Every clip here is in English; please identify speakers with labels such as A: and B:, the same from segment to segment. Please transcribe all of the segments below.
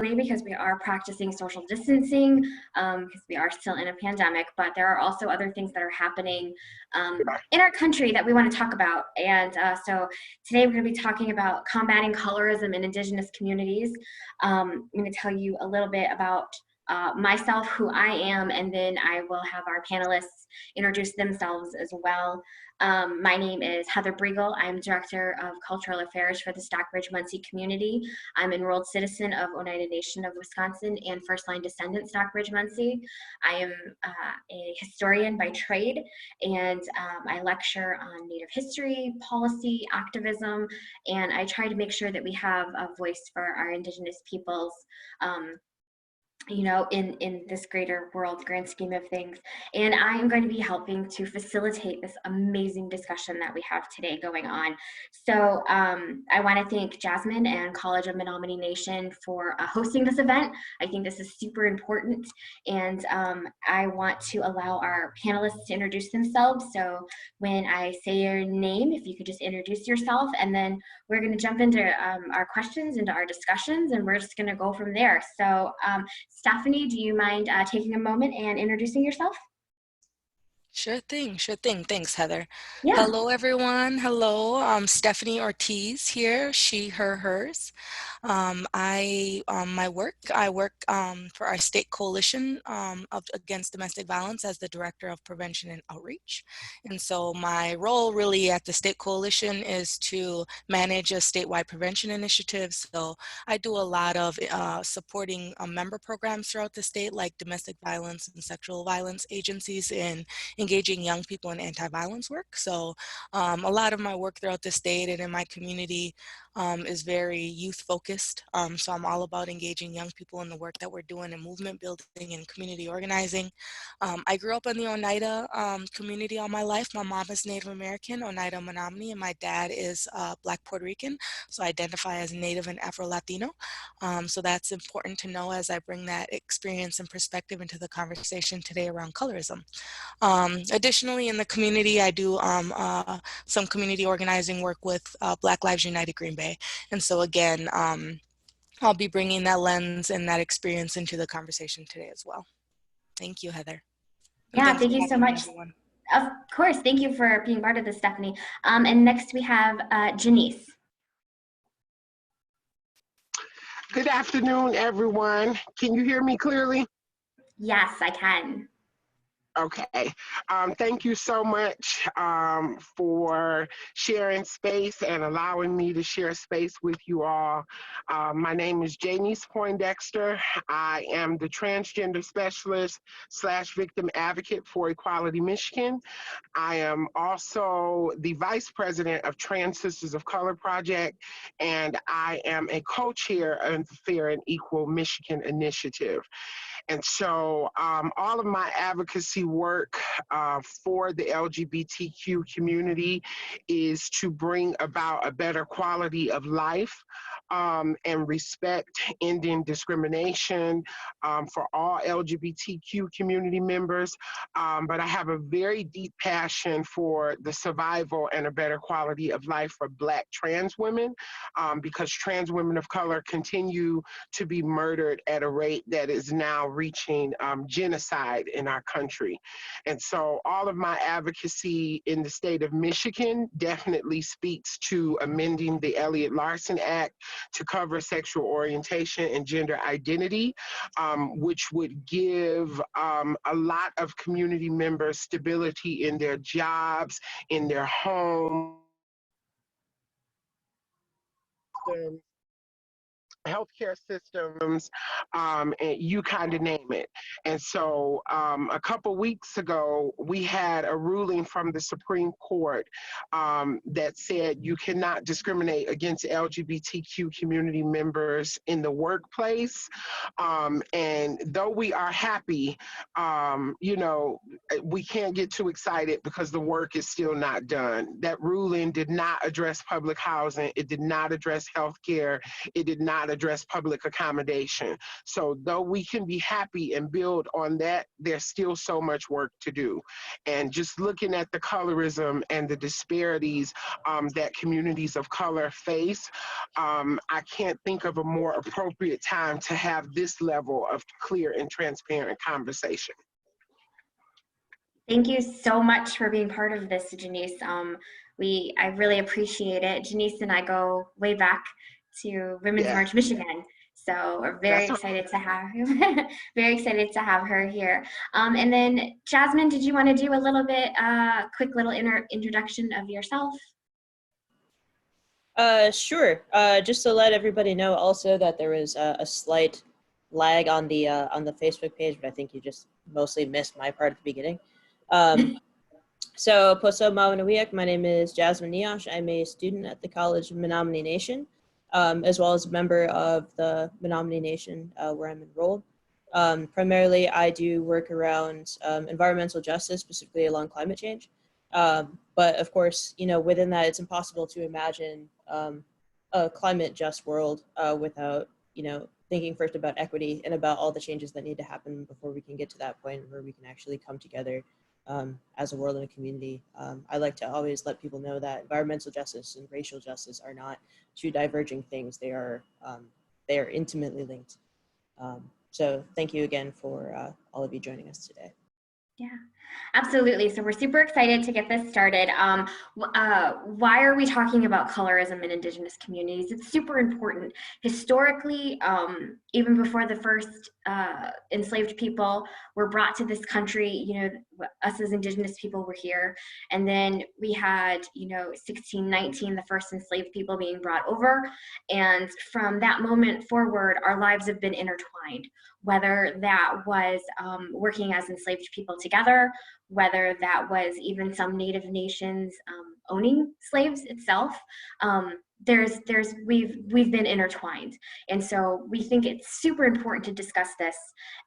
A: because we are practicing social distancing, because we are still in a pandemic, but there are also other things that are happening in our country that we want to talk about. And so today we're going to be talking about combating colorism in Indigenous communities. I'm going to tell you a little bit about myself, who I am, and then I will have our panelists introduce themselves as well. My name is Heather Bruegl. I'm Director of Cultural Affairs for the Stockbridge-Munsee community. I'm enrolled citizen of Oneida Nation of Wisconsin and first-line descendant Stockbridge-Munsee. I am a historian by trade, and I lecture on Native history, policy, activism, and I try to make sure that we have a voice for our Indigenous peoples you know, in this greater world, grand scheme of things. And I am going to be helping to facilitate this amazing discussion that we have today going on. So I want to thank Jasmine and College of Menominee Nation for hosting this event. I think this is super important. And I want to allow our panelists to introduce themselves. So when I say your name, if you could just introduce yourself, and then we're going to jump into our questions, into our discussions, and we're just going to go from there. So Stephanie, do you mind taking a moment and introducing yourself?
B: Sure thing, sure thing. Thanks, Heather.
A: Yeah.
B: Hello, everyone. Hello, Stephanie Ortiz here, she, her, hers. I work for our state coalition against domestic violence as the Director of Prevention and Outreach. And so my role really at the state coalition is to manage a statewide prevention initiative. So I do a lot of supporting member programs throughout the state, like domestic violence and sexual violence agencies in engaging young people in anti-violence work. So a lot of my work throughout the state and in my community is very youth focused. So I'm all about engaging young people in the work that we're doing in movement building and community organizing. I grew up in the Oneida community all my life. My mom is Native American, Oneida Menominee, and my dad is Black Puerto Rican. So I identify as Native and Afro-Latino. So that's important to know as I bring that experience and perspective into the conversation today around colorism. Additionally, in the community, I do some community organizing work with Black Lives United Green Bay. And so again, I'll be bringing that lens and that experience into the conversation today as well. Thank you, Heather.
A: Yeah, thank you so much. Of course, thank you for being part of this, Stephanie. And next we have Jeynce.
C: Good afternoon, everyone. Can you hear me clearly?
A: Yes, I can.
C: Okay. Thank you so much for sharing space and allowing me to share space with you all. My name is Jeynce Poindexter. I am the transgender specialist / victim advocate for Equality Michigan. I am also the vice president of Transistors of Color Project, and I am a co-chair of the Fair and Equal Michigan Initiative. And so all of my advocacy work for the LGBTQ community is to bring about a better quality of life and respect, ending discrimination for all LGBTQ community members. But I have a very deep passion for the survival and a better quality of life for Black trans women, because trans women of color continue to be murdered at a rate that is now reaching genocide in our country. And so all of my advocacy in the state of Michigan definitely speaks to amending the Elliott Larson Act to cover sexual orientation and gender identity, which would give a lot of community members stability in their jobs, in their home, healthcare systems, and you kind of name it. And so a couple weeks ago, we had a ruling from the Supreme Court that said you cannot discriminate against LGBTQ community members in the workplace. And though we are happy, you know, we can't get too excited because the work is still not done. That ruling did not address public housing. It did not address healthcare. It did not not address public accommodation. So though we can be happy and build on that, there's still so much work to do. And just looking at the colorism and the disparities that communities of color face, I can't think of a more appropriate time to have this level of clear and transparent conversation.
A: Thank you so much for being part of this, Jeynce. I really appreciate it. Jeynce and I go way back to Women's
C: Yeah,
A: March Michigan, so we're very
C: that's
A: excited to have very excited to have her here. And then Jasmine, did you want to do a little bit, quick little introduction of yourself?
D: Sure. Just to let everybody know also that there was a slight lag on the Facebook page, but I think you just mostly missed my part at the beginning. So, Poso Mawanawiak, my name is Jasmine Neosh. I'm a student at the College of Menominee Nation, as well as a member of the Menominee Nation where I'm enrolled. Primarily, I do work around environmental justice, specifically along climate change. But of course, you know, within that, it's impossible to imagine a climate just world without, you know, thinking first about equity and about all the changes that need to happen before we can get to that point where we can actually come together as a world and a community. I like to always let people know that environmental justice and racial justice are not two diverging things. They are intimately linked. So thank you again for all of you joining us today.
A: Yeah, absolutely. So we're super excited to get this started. Why are we talking about colorism in Indigenous communities? It's super important. Historically, even before the first enslaved people were brought to this country, you know, us as Indigenous people were here. And then we had, you know, 1619, the first enslaved people being brought over. And from that moment forward, our lives have been intertwined, whether that was working as enslaved people together, whether that was even some Native nations owning slaves itself. We've been intertwined, and so we think it's super important to discuss this.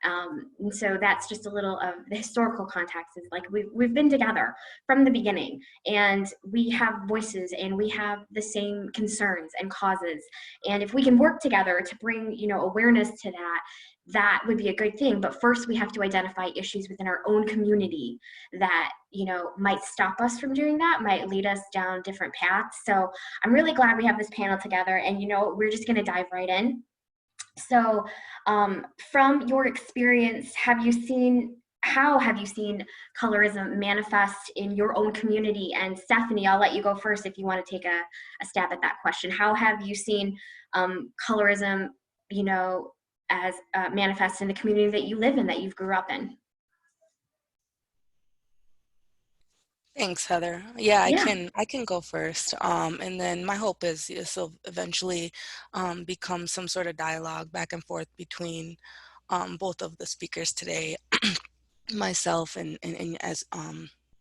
A: And so that's just a little of the historical context. Is like we've been together from the beginning, and we have voices, and we have the same concerns and causes. And if we can work together to bring, you know, awareness to that, that would be a good thing. But first we have to identify issues within our own community that, you know, might stop us from doing that, might lead us down different paths. So I'm really glad we have this panel together, and, you know, we're just going to dive right in. So from your experience, how have you seen colorism manifest in your own community? And Stephanie, I'll let you go first if you want to take a stab at that question. How have you seen colorism, you know, as manifest in the community that you live in, that you've grew up in?
B: Thanks, Heather. Yeah,
A: Yeah.
B: I can go first. And then my hope is this will eventually become some sort of dialogue back and forth between both of the speakers today, myself and as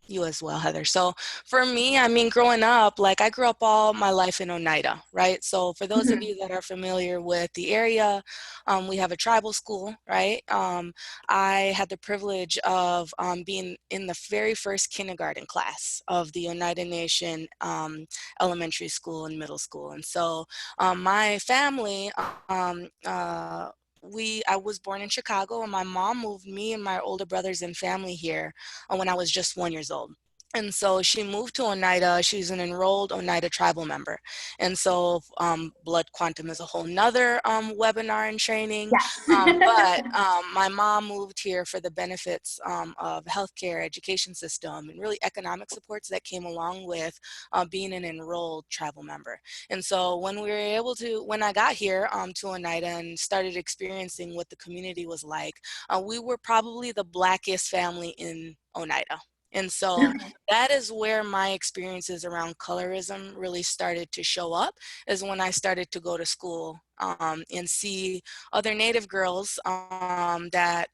B: you as well, Heather. So for me, I mean, growing up, like I grew up all my life in Oneida, right? So for those of you that are familiar with the area, we have a tribal school, right? I had the privilege of being in the very first kindergarten class of the Oneida Nation elementary school and middle school. And so my family, I was born in Chicago, and my mom moved me and my older brothers and family here when I was just 1 year old. And so she moved to Oneida. She's an enrolled Oneida tribal member. And so blood quantum is a whole nother webinar and training. But my mom moved here for the benefits of healthcare, education system, and really economic supports that came along with being an enrolled tribal member. And so when we were able to, when I got here to Oneida and started experiencing what the community was like, we were probably the blackest family in Oneida. And so that is where my experiences around colorism really started to show up, is when I started to go to school and see other Native girls that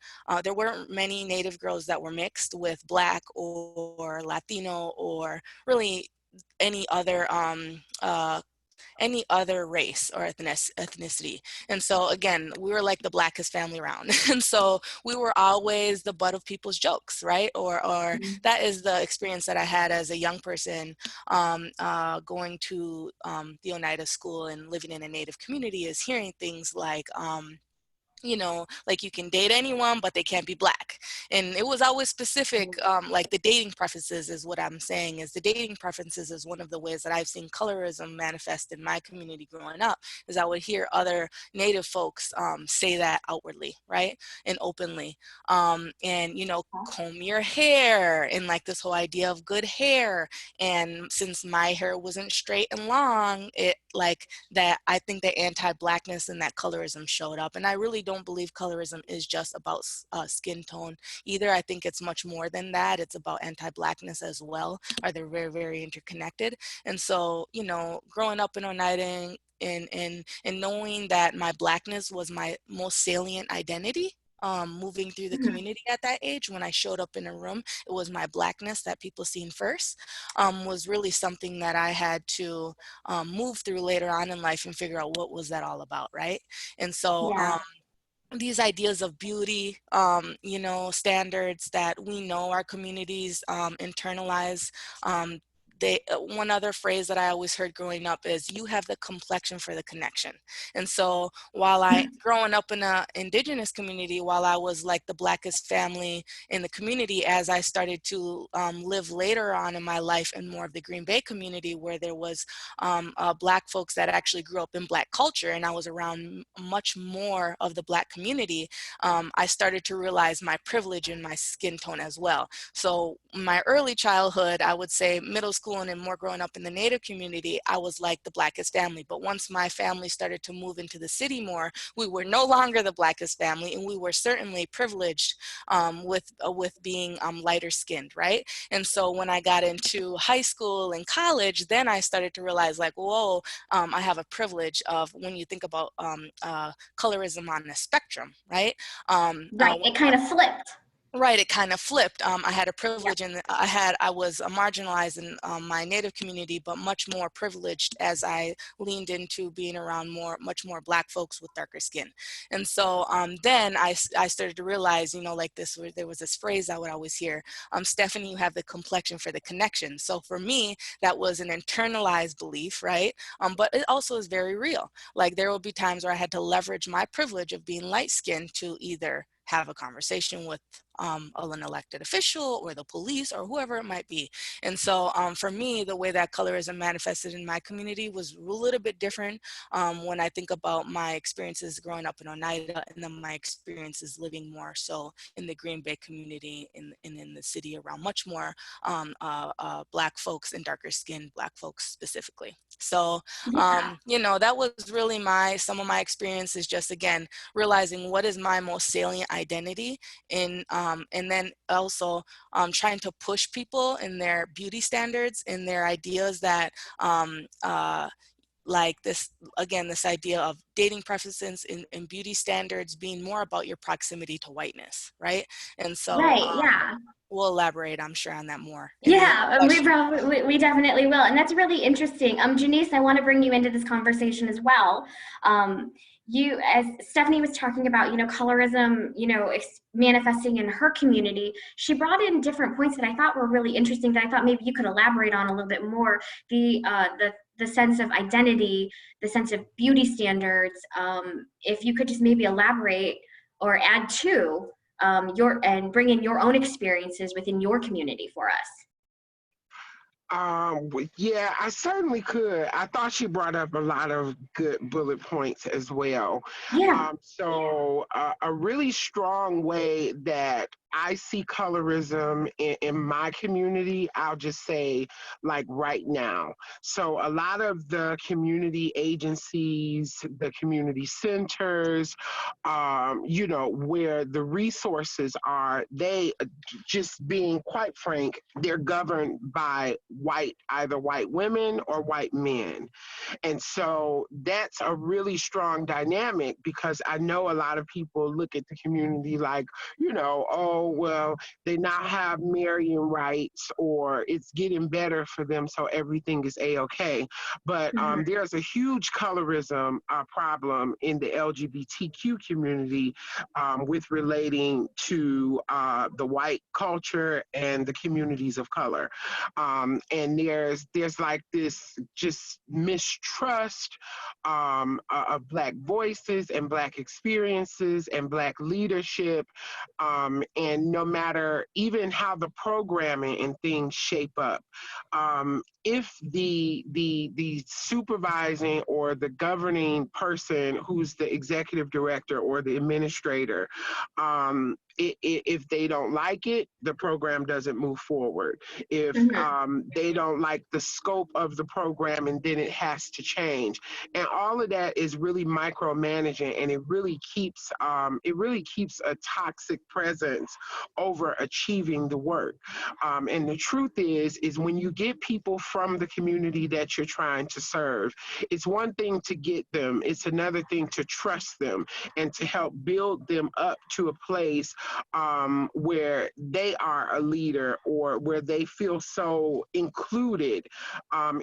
B: there weren't many Native girls that were mixed with Black or Latino or really any other any other race or ethnicity. And so again, we were like the blackest family around. And so we were always the butt of people's jokes, right? Or that is the experience that I had as a young person going to the Oneida School and living in a Native community, is hearing things like, you know, like you can date anyone, but they can't be black. And it was always specific, like the dating preferences is what I'm saying, is the dating preferences is one of the ways that I've seen colorism manifest in my community growing up, is I would hear other Native folks say that outwardly, right? And openly. And, you know, comb your hair, and like this whole idea of good hair. And since my hair wasn't straight and long, it like that, I think the anti-blackness and that colorism showed up. And I really don't believe colorism is just about skin tone either. I think it's much more than that. It's about anti-blackness as well. They're very, very interconnected. And so, you know, growing up in Oneida and knowing that my blackness was my most salient identity, moving through the community at that age, when I showed up in a room, it was my blackness that people seen first, was really something that I had to move through later on in life and figure out what was that all about, right? And so these ideas of beauty, you know, standards that we know our communities internalize. One other phrase that I always heard growing up is, you have the complexion for the connection. And so while growing up in an Indigenous community, while I was like the blackest family in the community, as I started to live later on in my life in more of the Green Bay community, where there was black folks that actually grew up in black culture, and I was around much more of the black community, I started to realize my privilege in my skin tone as well. So my early childhood, I would say middle school and more growing up in the Native community, I was like the blackest family. But once my family started to move into the city more, we were no longer the blackest family, and we were certainly privileged with being lighter skinned, right? And so when I got into high school and college, then I started to realize, like, whoa, I have a privilege of, when you think about colorism on the spectrum, right?
A: Right, it kind of flipped.
B: Right, it kind of flipped. I had a privilege, and I was marginalized in my Native community, but much more privileged as I leaned into being around much more black folks with darker skin. And so then I started to realize, you know, like there was this phrase I would always hear, Stephanie, you have the complexion for the connection. So for me, that was an internalized belief, right? But it also is very real. Like there will be times where I had to leverage my privilege of being light skinned to either have a conversation with an elected official or the police or whoever it might be. And so for me, the way that colorism manifested in my community was a little bit different when I think about my experiences growing up in Oneida, and then my experiences living more so in the Green Bay community and in the city around much more black folks and darker skinned black folks specifically. So, you know, that was really some of my experiences, just again, realizing what is my most salient identity in, and then also trying to push people in their beauty standards and their ideas that like this, again, this idea of dating preferences and beauty standards being more about your proximity to whiteness, right? And so we'll elaborate, I'm sure, on that more.
A: Yeah, we definitely will. And that's really interesting. Jeynce, I want to bring you into this conversation as well. You, as Stephanie was talking about, you know, colorism, you know, manifesting in her community, she brought in different points that I thought were really interesting, that I thought maybe you could elaborate on a little bit more. The sense of identity, the sense of beauty standards. If you could just maybe elaborate or add to and bring in your own experiences within your community for us.
C: Yeah, I certainly could. I thought she brought up a lot of good bullet points as well.
A: Yeah.
C: A really strong way that I see colorism in my community, I'll just say, like right now. So a lot of the community agencies, the community centers, you know, where the resources are, they, just being quite frank, they're governed by either white women or white men. And so that's a really strong dynamic, because I know a lot of people look at the community like, you know, oh, oh, well, they now have marrying rights, or it's getting better for them, so everything is a-okay. But there's a huge colorism problem in the LGBTQ community with relating to the white culture and the communities of color. And there's like this just mistrust of Black voices and Black experiences and Black leadership. And no matter even how the programming and things shape up, if the supervising or the governing person who's the executive director or the administrator, if they don't like it, the program doesn't move forward. If they don't like the scope of the program, and then it has to change. And all of that is really micromanaging, and it really keeps a toxic presence over achieving the work. And the truth is when you get people from the community that you're trying to serve, it's one thing to get them, it's another thing to trust them and to help build them up to a place where they are a leader, or where they feel so included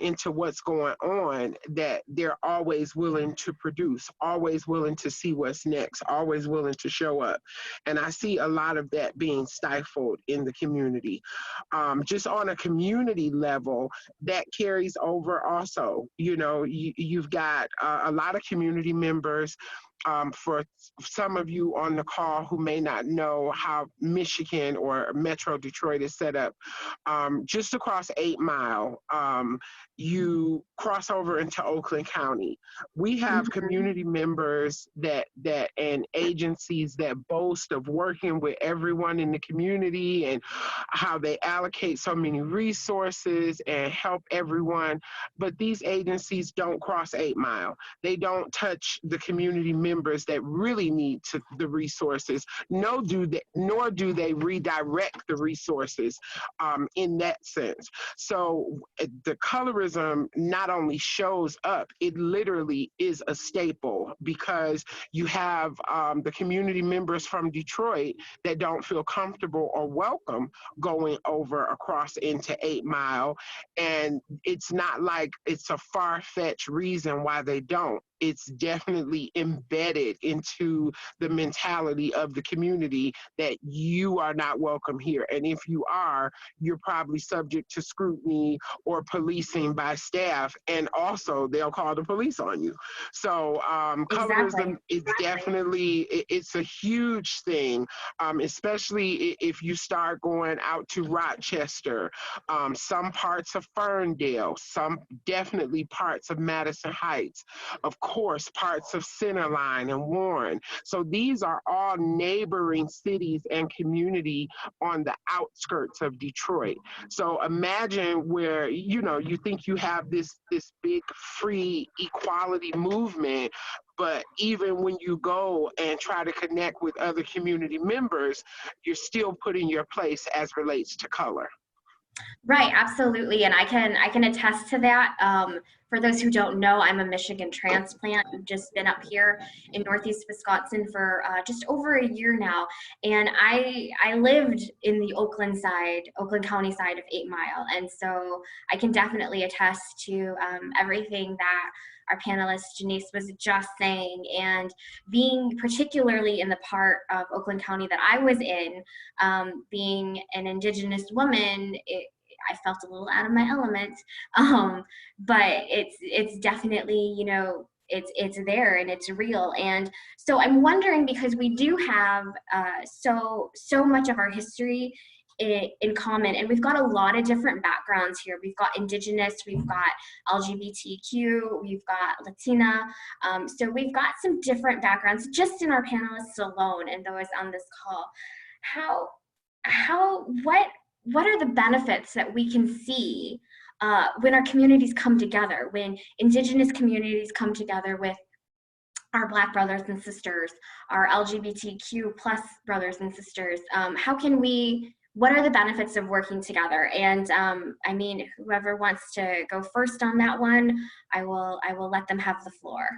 C: into what's going on that they're always willing to produce, always willing to see what's next, always willing to show up. And I see a lot of that being stifled in the community. Just on a community level, that carries over also. You know, you've got a lot of community members. For some of you on the call who may not know how Michigan or Metro Detroit is set up, just across 8 Mile, you cross over into Oakland County. We have community members and agencies that boast of working with everyone in the community and how they allocate so many resources and help everyone. But these agencies don't cross 8 Mile. They don't touch the community members that really need the resources, nor do they redirect the resources in that sense. So the colorism not only shows up, it literally is a staple, because you have the community members from Detroit that don't feel comfortable or welcome going over across into 8 Mile. And it's not like it's a far-fetched reason why they don't. It's definitely embedded into the mentality of the community that you are not welcome here. And if you are, you're probably subject to scrutiny or policing by staff. And also they'll call the police on you. So colorism is definitely, it's a huge thing, especially if you start going out to Rochester, some parts of Ferndale, some definitely parts of Madison Heights, of course, parts of Centerline and Warren. So these are all neighboring cities and community on the outskirts of Detroit. So imagine where, you know, you think you have this big free equality movement, but even when you go and try to connect with other community members, you're still put in your place as relates to color.
A: Right, absolutely, and I can attest to that. For those who don't know, I'm a Michigan transplant. I've just been up here in Northeast Wisconsin for just over a year now, and I lived in the Oakland County side of 8 Mile, and so I can definitely attest to everything that our panelist Jeynce was just saying, and being particularly in the part of Oakland County that I was in, being an Indigenous woman, I felt a little out of my element, but it's definitely, you know, it's there and it's real. And so I'm wondering, because we do have so much of our history in common, and we've got a lot of different backgrounds here. We've got Indigenous, we've got LGBTQ, we've got Latina, so we've got some different backgrounds just in our panelists alone and those on this call. What are the benefits that we can see when our communities come together, when Indigenous communities come together with our Black brothers and sisters, our LGBTQ plus brothers and sisters? What are the benefits of working together? And I mean, whoever wants to go first on that one, I will let them have the floor.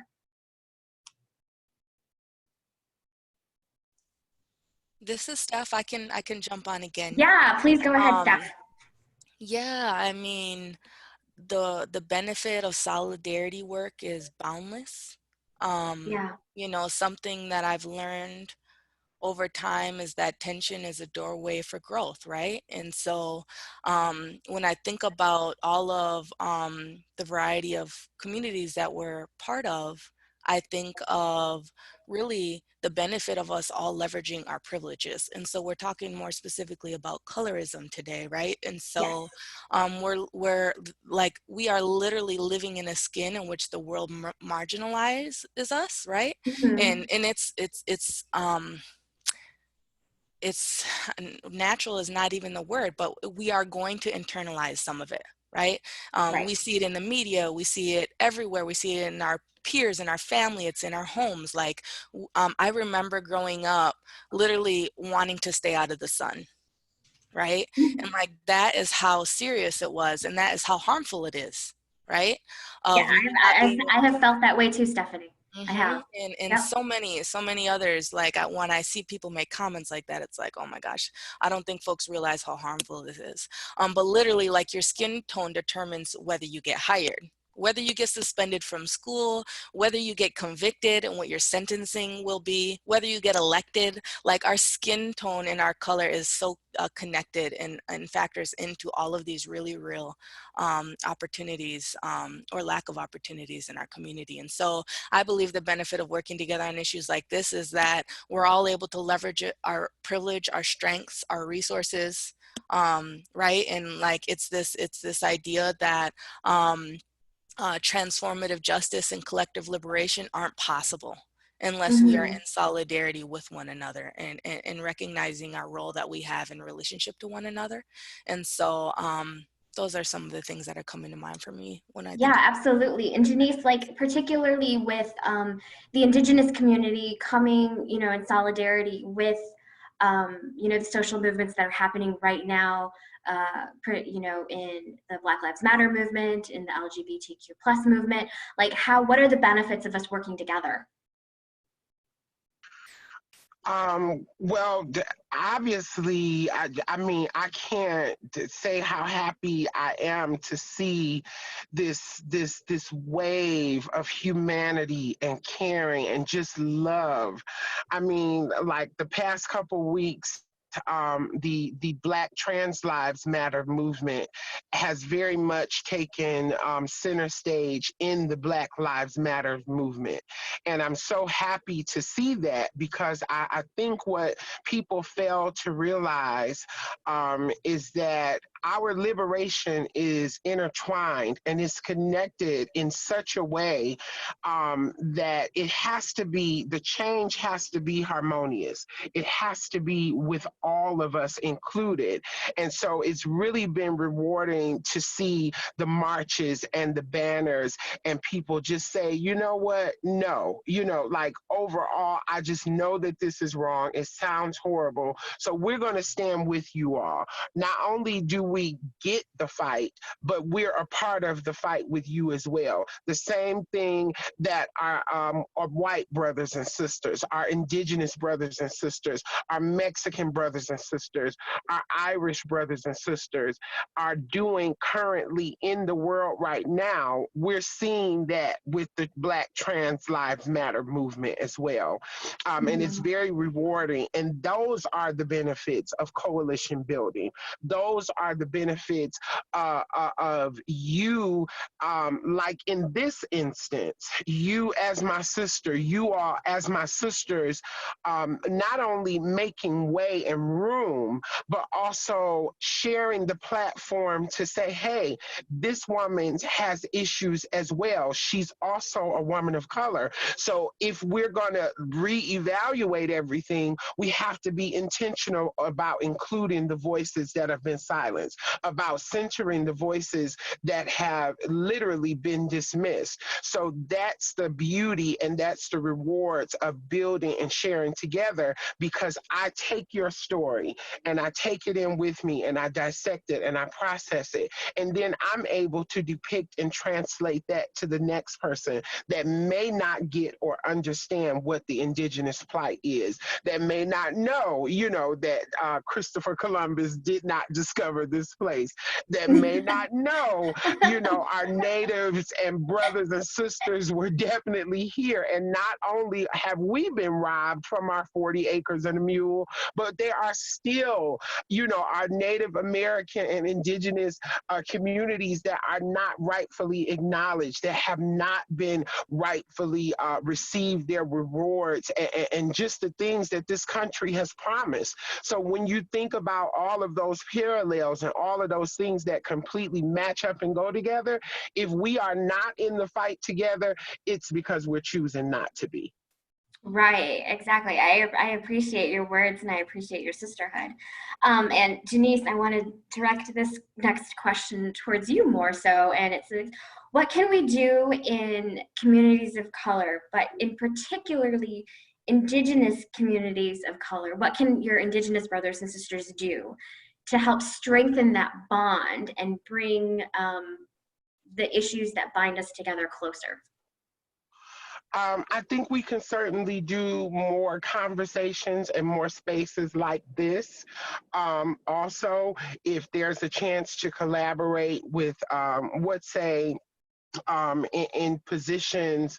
B: This is Steph. I can jump on again.
A: Yeah, please go ahead,
B: Um,
A: Steph.
B: yeah, I mean, the benefit of solidarity work is boundless.
A: Yeah.
B: You know, something that I've learned over time is that tension is a doorway for growth, right? And so when I think about all of the variety of communities that we're part of, I think of really the benefit of us all leveraging our privileges. And so we're talking more specifically about colorism today, right? And
A: Yes.
B: so we're like, we are literally living in a skin in which the world marginalizes us, right?
A: Mhm.
B: And it's natural is not even the word, but we are going to internalize some of it, right?
A: Right.
B: We see it in the media, we see it everywhere, we see it in our peers, in our family, it's in our homes. Like, I remember growing up literally wanting to stay out of the sun, right? And like, that is how serious it was, and that is how harmful it is, right?
A: Yeah,
B: Of me not being
A: I have felt that way too, Stephanie. I have.
B: And
A: Yep.
B: so many others. Like, when I see people make comments like that, it's like, oh my gosh, I don't think folks realize how harmful this is. But literally, like, your skin tone determines whether you get hired, whether you get suspended from school, whether you get convicted and what your sentencing will be, whether you get elected. Like, our skin tone and our color is so connected and factors into all of these really real opportunities or lack of opportunities in our community. And so I believe the benefit of working together on issues like this is that we're all able to leverage our privilege, our strengths, our resources, right? And like, it's this idea that transformative justice and collective liberation aren't possible unless we are in
A: Mhm.
B: solidarity with one another and recognizing our role that we have in relationship to one another. And so those are some of the things that are coming to mind for me when I
A: Yeah,
B: think.
A: absolutely. And Jeynce, like particularly with the Indigenous community coming, you know, in solidarity with, you know, the social movements that are happening right now, you know, in the Black Lives Matter movement, in the LGBTQ plus movement, like what are the benefits of us working together?
C: Well, obviously, I mean, I can't say how happy I am to see this wave of humanity and caring and just love. I mean, like the past couple weeks, the Black Trans Lives Matter movement has very much taken center stage in the Black Lives Matter movement. And I'm so happy to see that, because I think what people fail to realize is that our liberation is intertwined and is connected in such a way that the change has to be harmonious. It has to be with all of us included. And so it's really been rewarding to see the marches and the banners and people just say, you know what? No, you know, like overall, I just know that this is wrong. It sounds horrible. So we're going to stand with you all. Not only do we get the fight, but we're a part of the fight with you as well. The same thing that our white brothers and sisters, our Indigenous brothers and sisters, our Mexican brothers and sisters, our Irish brothers and sisters are doing currently in the world right now. We're seeing that with the Black Trans Lives Matter movement as well. And it's very rewarding. And those are the benefits of coalition building. Those are the benefits of you, like in this instance, you as my sister, you all as my sisters, not only making way and room, but also sharing the platform to say, hey, this woman has issues as well. She's also a woman of color. So if we're going to reevaluate everything, we have to be intentional about including the voices that have been silenced. violence, about centering the voices that have literally been dismissed. So that's the beauty and that's the rewards of building and sharing together, because I take your story and I take it in with me and I dissect it and I process it. And then I'm able to depict and translate that to the next person that may not get or understand what the Indigenous plight is, that may not know, that Christopher Columbus did not discover this place, that may not know, our natives and brothers and sisters were definitely here. And not only have we been robbed from our 40 acres and a mule, but there are still, our Native American and Indigenous communities that are not rightfully acknowledged, that have not been rightfully received their rewards and just the things that this country has promised. So when you think about all of those parallels and all of those things that completely match up and go together, if we are not in the fight together, it's because we're choosing not to be.
A: Right, exactly. I appreciate your words and I appreciate your sisterhood. And Jeynce, I want to direct this next question towards you more so. And it's what can we do in communities of color, but in particularly Indigenous communities of color? What can your Indigenous brothers and sisters do to help strengthen that bond and bring the issues that bind us together closer?
C: I think we can certainly do more conversations and more spaces like this. Also, if there's a chance to collaborate with, let's say, in positions,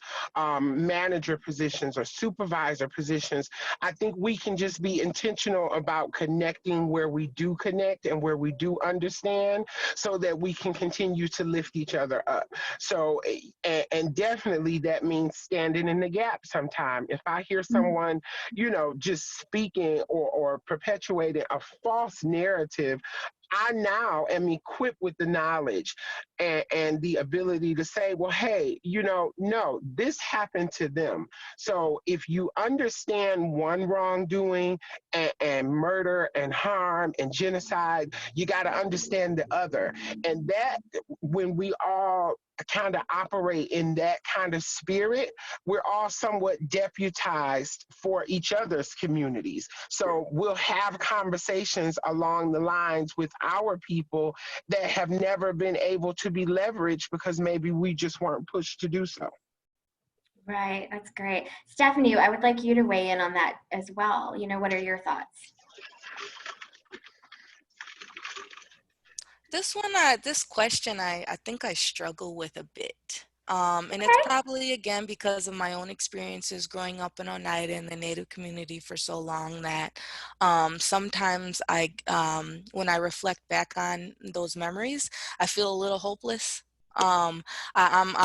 C: manager positions or supervisor positions, I think we can just be intentional about connecting where we do connect and where we do understand, so that we can continue to lift each other up. So, and definitely that means standing in the gap sometime. If I hear someone, just speaking or perpetuating a false narrative, I now am equipped with the knowledge and the ability to say, well, hey, no, this happened to them. So if you understand one wrongdoing and murder and harm and genocide, you got to understand the other. And that, when we all kind of operate in that kind of spirit, we're all somewhat deputized for each other's communities. So we'll have conversations along the lines with our people that have never been able to be leveraged because maybe we just weren't pushed to do so.
A: Right, that's great. Stephanie, I would like you to weigh in on that as well. What are your thoughts?
B: This question, I think I struggle with a bit. And it's probably, again, because of my own experiences growing up in Oneida in the Native community for so long that sometimes when I reflect back on those memories, I feel a little hopeless. I'm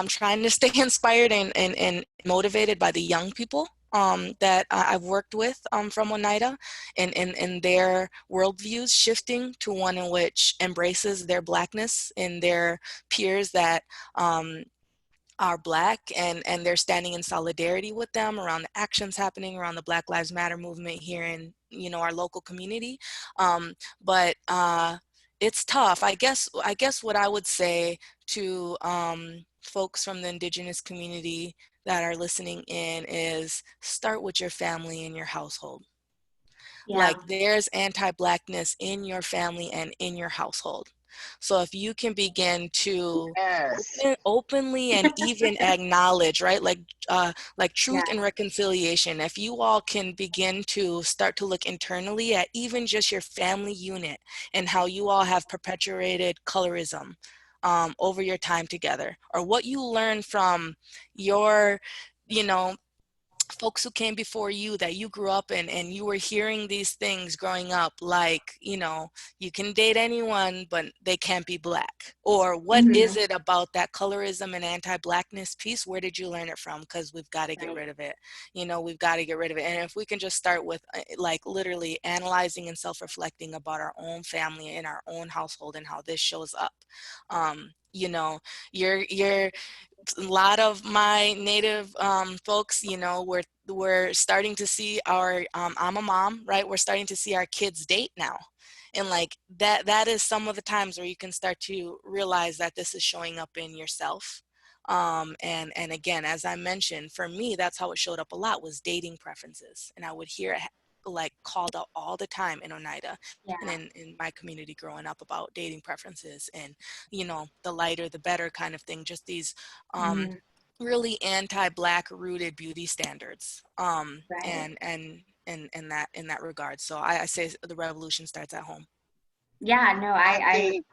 B: trying to stay inspired and motivated by the young people that I've worked with from Oneida and their worldviews shifting to one in which embraces their Blackness in their peers that are Black, and they're standing in solidarity with them around the actions happening around the Black Lives Matter movement here in our local community. But it's tough. I guess what I would say to folks from the Indigenous community that are listening in is start with your family and your household. Yeah. Like there's anti-Blackness in your family and in your household. So if you can begin to openly and even acknowledge, right, like truth and reconciliation, if you all can begin to start to look internally at even just your family unit and how you all have perpetuated colorism over your time together, or what you learned from your, folks who came before you that you grew up in, and you were hearing these things growing up, like, you can date anyone, but they can't be Black. Or what is it about that colorism and anti-Blackness piece? Where did you learn it from? Because we've got to get rid of it. We've got to get rid of it. And if we can just start with like literally analyzing and self-reflecting about our own family and our own household and how this shows up, You know, you're a lot of my native folks, you know, we're starting to see our, I'm a mom, right? We're starting to see our kids date now. And like that is some of the times where you can start to realize that this is showing up in yourself. And again, as I mentioned, for me, that's how it showed up a lot, was dating preferences. And I would hear it like called out all the time in Oneida
A: Yeah.
B: and in my community growing up about dating preferences and, you know, the lighter, the better kind of thing, just these
A: Mhm.
B: really anti-Black rooted beauty standards.
A: Right.
B: And in that regard. So I say the revolution starts at home.
A: Yeah, no,
C: I think,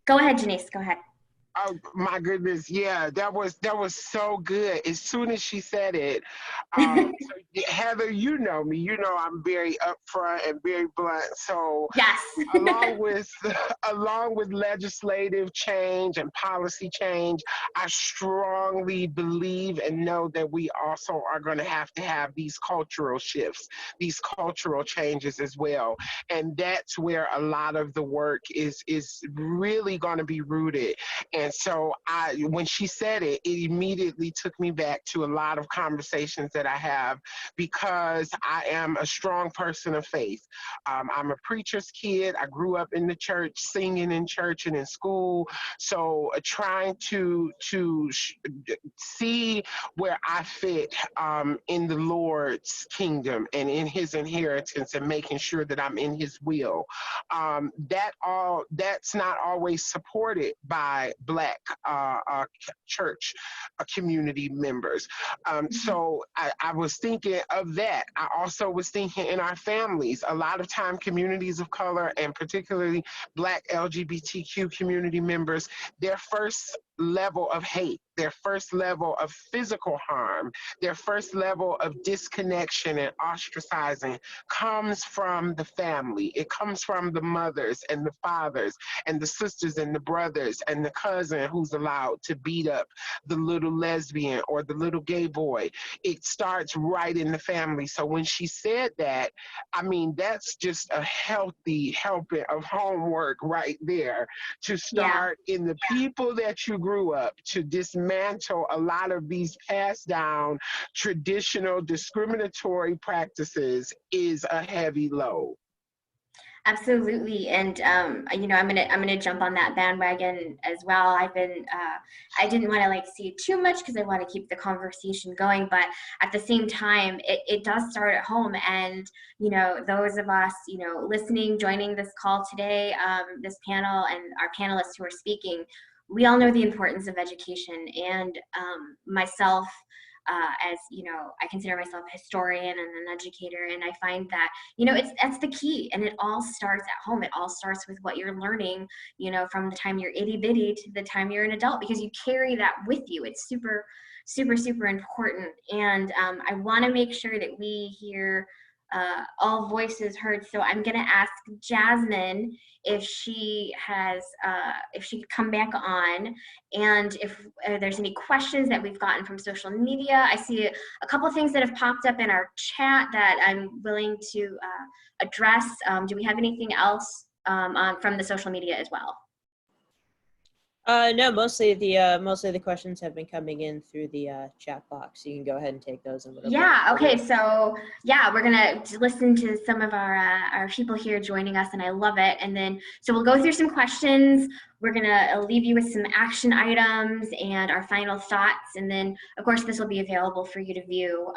A: go ahead, Jeynce, go ahead.
C: oh my goodness, yeah, that was so good. As soon as she said it, so Heather, you know me, you know I'm very upfront and very blunt. So
A: Yes.
C: along with along with legislative change and policy change, I strongly believe and know that we also are going to have these cultural shifts, these cultural changes as well. And that's where a lot of the work is really going to be rooted. And so when she said it, it immediately took me back to a lot of conversations that I have, because I am a strong person of faith. I'm a preacher's kid. I grew up in the church, singing in church and in school. So trying to see where I fit in the Lord's kingdom and in His inheritance, and making sure that I'm in His will. That's not always supported by Black church community members. So I was thinking of that. I also was thinking in our families, a lot of time communities of color and particularly Black LGBTQ community members, their first level of hate, their first level of physical harm, their first level of disconnection and ostracizing comes from the family. It comes from the mothers and the fathers and the sisters and the brothers and the cousin who's allowed to beat up the little lesbian or the little gay boy. It starts right in the family. So when she said that, I mean, that's just a healthy helping of homework right there, to start in the people that you grew up, to dismantle a lot of these passed down traditional discriminatory practices is a heavy load.
A: Absolutely, and you know, I'm gonna jump on that bandwagon as well. I've been I didn't want to like see too much because I want to keep the conversation going, but at the same time, it does start at home. And you know, those of us, you know, listening, joining this call today, this panel, and our panelists who are speaking, we all know the importance of education. And myself, as you know, I consider myself a historian and an educator, and I find that, you know, that's the key, and it all starts at home. It all starts with what you're learning, you know, from the time you're itty bitty to the time you're an adult, because you carry that with you. It's super, super, super important. And I want to make sure that we hear all voices heard. So I'm going to ask Jasmine if she could come back on, and if there's any questions that we've gotten from social media. I see a couple of things that have popped up in our chat that I'm willing to address. Do we have anything else from the social media as well?
D: No, mostly the questions have been coming in through the chat box. You can go ahead and take those and whatever.
A: Yeah. Okay. So yeah, we're gonna listen to some of our people here joining us, and I love it. And then so we'll go through some questions. We're gonna leave you with some action items and our final thoughts, and then of course this will be available for you to view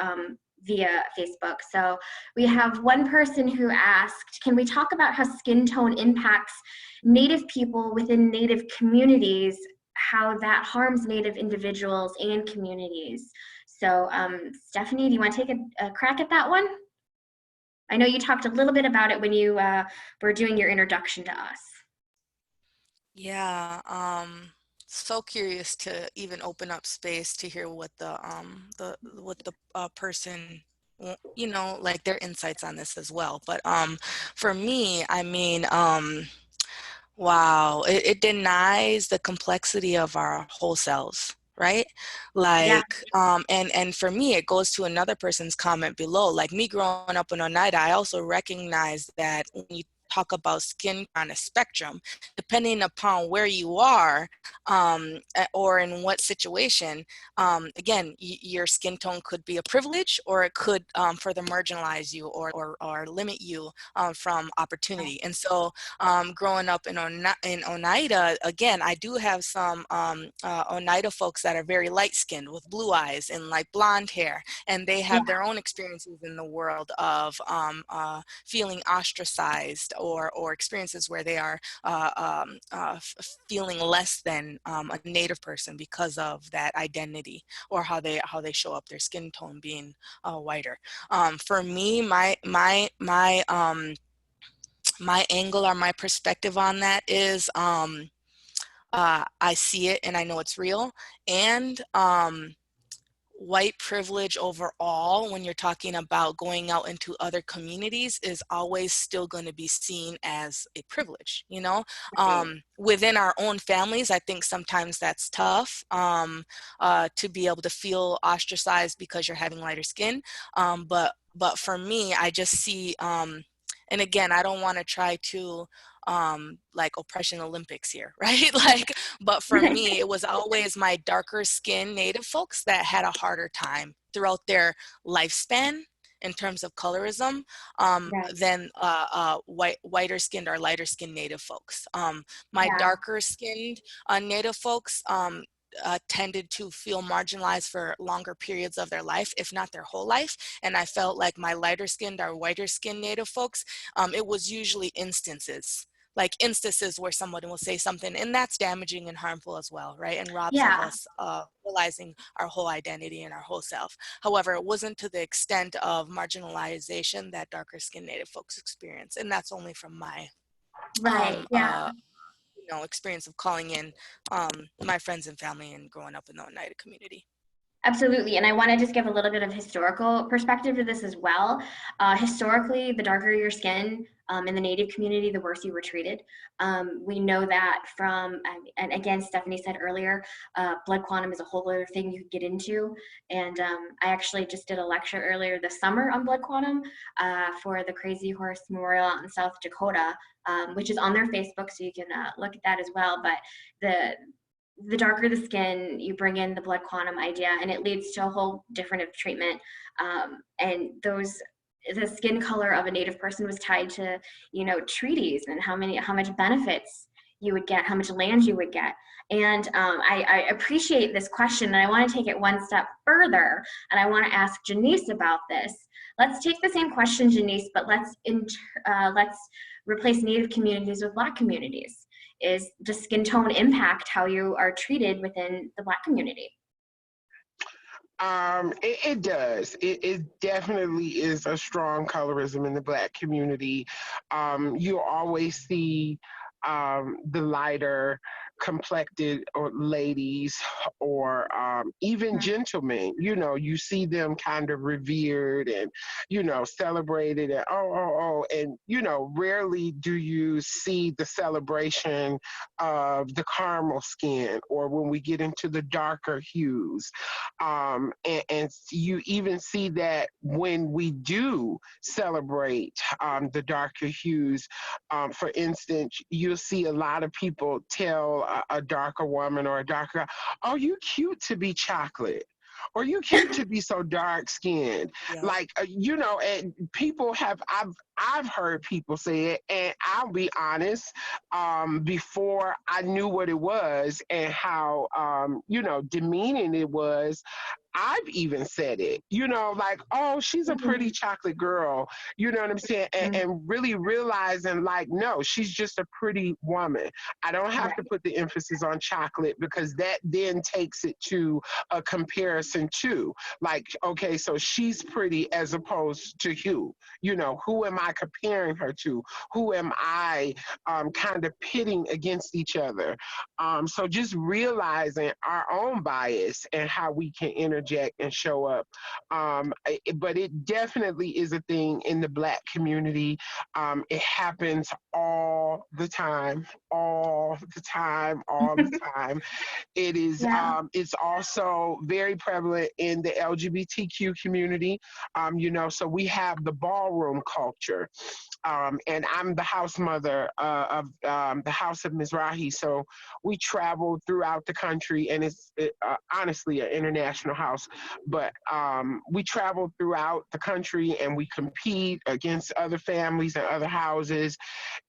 A: via Facebook. So we have one person who asked, can we talk about how skin tone impacts Native people within Native communities, how that harms Native individuals and communities? So Stephanie, do you want to take a crack at that one? I know you talked a little bit about it when you were doing your introduction to us.
B: Yeah, so curious to even open up space to hear what the person, you know, like their insights on this as well. But for me, I mean, wow, it denies the complexity of our whole selves, right? Like, and for me, it goes to another person's comment below. Like me growing up in Oneida, I also recognize that when you talk about skin on a spectrum, depending upon where you are or in what situation. Again, your skin tone could be a privilege, or it could further marginalize you or limit you from opportunity. And so growing up in Oneida, again, I do have some Oneida folks that are very light-skinned with blue eyes and like blonde hair, and they have their own experiences in the world of feeling ostracized or experiences where they are feeling less than a Native person because of that identity, or how they show up, their skin tone being whiter. For me, my angle or my perspective on that is I see it and I know it's real, and white privilege overall, when you're talking about going out into other communities, is always still going to be seen as a privilege, you know. Within our own families, I think sometimes that's tough to be able to feel ostracized because you're having lighter skin. But for me, I just see, and again, I don't want to try to like oppression Olympics here, right? Like, but for me, it was always my darker skinned Native folks that had a harder time throughout their lifespan in terms of colorism than whiter skinned or lighter skinned Native folks. My darker skinned Native folks tended to feel marginalized for longer periods of their life, if not their whole life. And I felt like my lighter skinned or whiter skinned Native folks, it was usually instances where someone will say something, and that's damaging and harmful as well, right? And robs of us realizing our whole identity and our whole self. However, it wasn't to the extent of marginalization that darker skinned Native folks experience. And that's only from my experience of calling in my friends and family and growing up in the Oneida community.
A: Absolutely, and I want to just give a little bit of historical perspective to this as well. Historically, the darker your skin in the Native community, the worse you were treated. We know that from, and again, Stephanie said earlier, blood quantum is a whole other thing you could get into. And I actually just did a lecture earlier this summer on blood quantum for the Crazy Horse Memorial out in South Dakota, which is on their Facebook, so you can look at that as well. But the darker the skin, you bring in the blood quantum idea, and it leads to a whole different of treatment. And the skin color of a Native person was tied to, treaties and how much benefits you would get, how much land you would get. And I appreciate this question, and I want to take it one step further, and I want to ask Jeynce about this. Let's take the same question, Jeynce, but let's replace Native communities with Black communities. Does skin tone impact how you are treated within the Black community?
C: It does. It definitely is a strong colorism in the Black community. You always see the lighter complected or ladies or even gentlemen, you see them kind of revered and, celebrated and and, rarely do you see the celebration of the caramel skin or when we get into the darker hues. And you even see that when we do celebrate the darker hues, for instance, you'll see a lot of people tell a darker woman or a darker, oh, you cute to be chocolate. Or you cute to be so dark skinned. Like, and people I've heard people say it, and I'll be honest, before I knew what it was and how, demeaning it was, I've even said it, like, oh, she's a pretty chocolate girl, you know what I'm saying? And really realizing, like, no, she's just a pretty woman. I don't have to put the emphasis on chocolate because that then takes it to a comparison to, like, okay, so she's pretty as opposed to who am I comparing her to? Who am I kind of pitting against each other? So just realizing our own bias and how we can interject project and show up. But it definitely is a thing in the Black community. It happens all the time, all the time, all the time. It is,
A: Yeah.
C: it's also very prevalent in the LGBTQ community. So we have the ballroom culture. And I'm the house mother of the House of Mizrahi. So we travel throughout the country, and it's honestly an international house. But we travel throughout the country, and we compete against other families and other houses.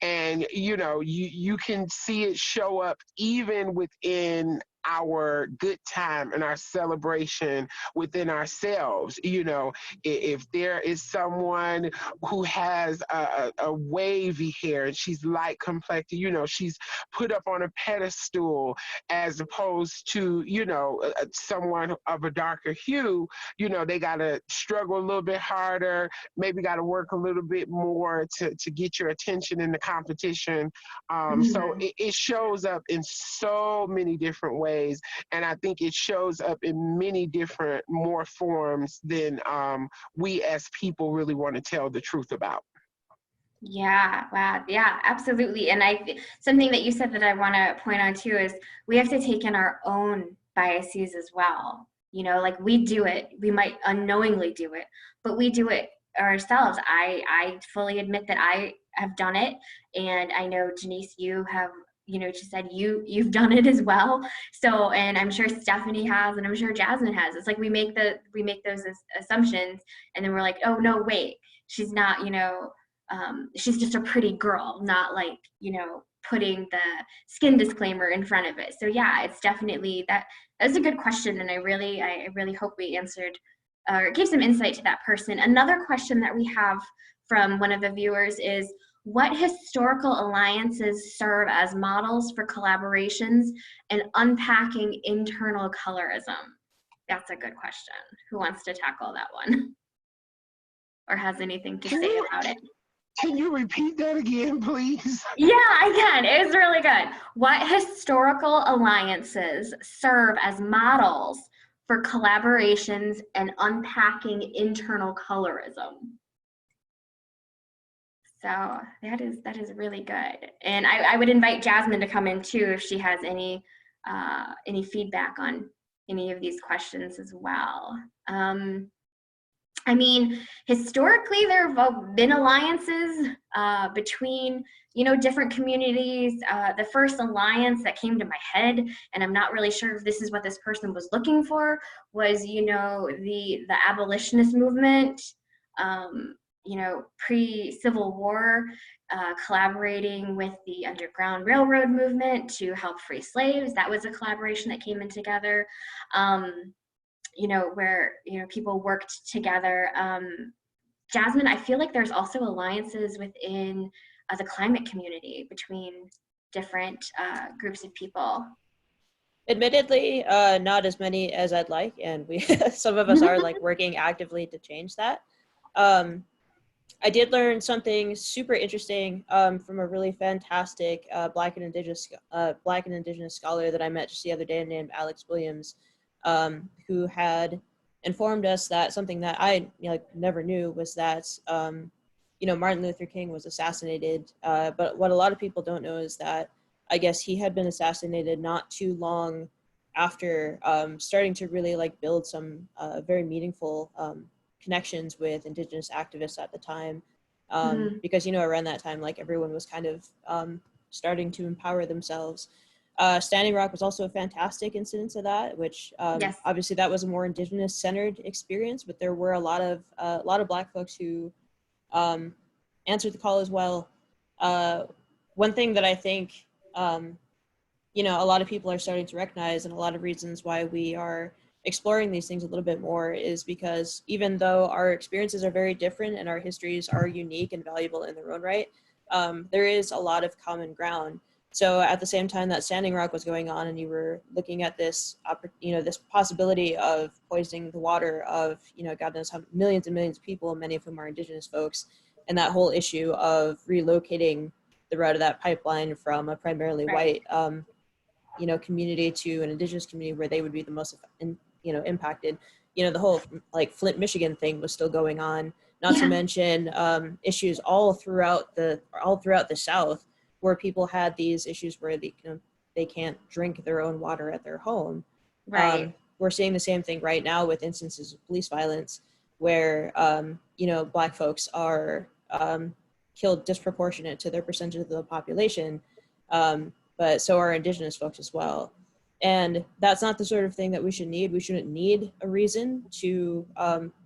C: And you can see it show up even within our good time and our celebration within ourselves. If there is someone who has a wavy hair and she's light complected, she's put up on a pedestal, as opposed to someone of a darker hue. They got to struggle a little bit harder, maybe got to work a little bit more to get your attention in the competition. So it shows up in so many different ways. And I think it shows up in many different, more forms than we as people really want to tell the truth about.
A: Yeah, wow. Yeah, absolutely. And something that you said that I want to point on too is we have to take in our own biases as well. Like we do it, we might unknowingly do it, but we do it ourselves. I fully admit that I have done it. And I know, Jeynce, you have, just said you've done it as well. So, and I'm sure Stephanie has, and I'm sure Jasmine has. It's like we make those assumptions, and then we're like, oh no, wait, she's not, she's just a pretty girl, not like, putting the skin disclaimer in front of it. So yeah, it's definitely that's a good question. And I really hope we answered or gave some insight to that person. Another question that we have from one of the viewers is, what historical alliances serve as models for collaborations and unpacking internal colorism? That's a good question. Who wants to tackle that one? Or has anything to say about it?
C: Can you repeat that again, please?
A: Yeah, I can. It was really good. What historical alliances serve as models for collaborations and unpacking internal colorism? So that is really good. And I would invite Jasmine to come in too if she has any feedback on any of these questions as well. I mean, historically, there have been alliances between, different communities. The first alliance that came to my head, and I'm not really sure if this is what this person was looking for, was, the abolitionist movement, pre-Civil War, collaborating with the Underground Railroad movement to help free slaves. That was a collaboration that came in together. Where, people worked together. Jasmine, I feel like there's also alliances within the climate community between different groups of people.
D: Admittedly, not as many as I'd like, and some of us are like working actively to change that. I did learn something super interesting from a really fantastic Black and Indigenous scholar that I met just the other day named Alex Williams, who had informed us that something that I never knew was that Martin Luther King was assassinated. But what a lot of people don't know is that I guess he had been assassinated not too long after starting to really build some very meaningful connections with Indigenous activists at the time, because around that time everyone was kind of starting to empower themselves. Standing Rock was also a fantastic instance of that, which
A: Yes.
D: Obviously that was a more Indigenous centered experience, but there were a lot of Black folks who answered the call as well. One thing that I think a lot of people are starting to recognize, and a lot of reasons why we are exploring these things a little bit more, is because even though our experiences are very different and our histories are unique and valuable in their own right, there is a lot of common ground. So at the same time that Standing Rock was going on, and you were looking at this, this possibility of poisoning the water of, God knows how millions and millions of people, many of whom are Indigenous folks, and that whole issue of relocating the route of that pipeline from a primarily white, community to an Indigenous community where they would be the most, impacted. the whole like Flint, Michigan thing was still going on. Not to mention issues all throughout the South, where people had these issues where they can't drink their own water at their home.
A: Right.
D: We're seeing the same thing right now with instances of police violence, where Black folks are killed disproportionate to their percentage of the population, but so are Indigenous folks as well. And that's not the sort of thing that we should need. We shouldn't need a reason to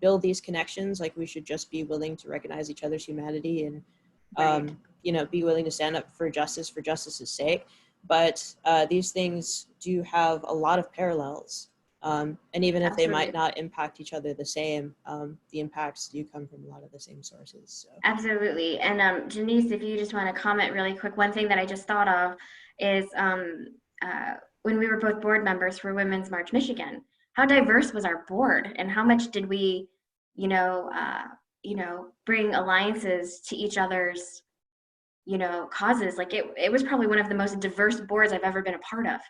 D: build these connections. Like, we should just be willing to recognize each other's humanity and, be willing to stand up for justice's sake. But these things do have a lot of parallels. And even if they might not impact each other the same, the impacts do come from a lot of the same sources. So.
A: Absolutely. And Jeynce, if you just want to comment really quick, one thing that I just thought of is when we were both board members for Women's March Michigan, how diverse was our board, and how much did we, bring alliances to each other's, causes? Like, it was probably one of the most diverse boards I've ever been a part of.